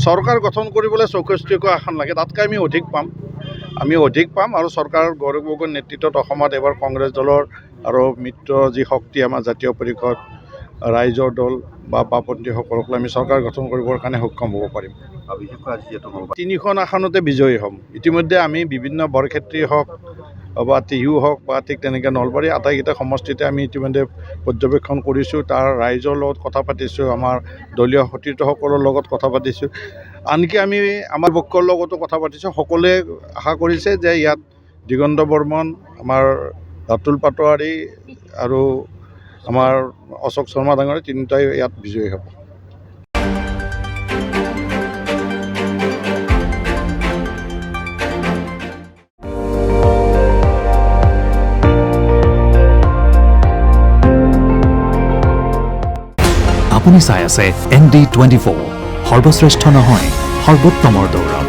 চৰকাৰ গঠন কৰিবলৈ 64খন আসন লাগে, তাতকৈ আমি অধিক পাম আৰু চৰকাৰ গৌৰৱ গগৈৰ নেতৃত্বত অসমত এবাৰ কংগ্ৰেছ দলৰ আৰু মিত্ৰ যি শক্তি আমাৰ জাতীয় পৰিষদ, ৰাইজৰ দল বা বাওঁপন্থীসকলক আমি চৰকাৰ গঠন কৰিবৰ কাৰণে সক্ষম হ'ব পাৰিম। 3খন আসনতে বিজয়ী হ'ম। ইতিমধ্যে আমি বিভিন্ন বৰক্ষেত্ৰী হওক বা টিহু হওক বা ঠিক তেনেকৈ নলবাৰী আটাইকেইটা সমষ্টিতে আমি ইতিমধ্যে পৰ্যবেক্ষণ কৰিছোঁ। তাৰ ৰাইজৰ লগত কথা পাতিছোঁ, আমাৰ দলীয় সতীৰ্থসকলৰ লগত কথা পাতিছোঁ, আনকি আমি আমাৰ পক্ষৰ লগতো কথা পাতিছোঁ। সকলোৱে আশা কৰিছে যে ইয়াত দিগন্ত বৰ্মন, আমাৰ ৰাতুল পাটোৱাৰী আৰু আমাৰ অশোক শৰ্মা ডাঙৰীয়া তিনিটাই ইয়াত বিজয়ী হ'ব। আপুনি চাই আছে ND24, সৰ্বশ্ৰেষ্ঠ নহয় সৰ্বোত্তমৰ দৌৰত।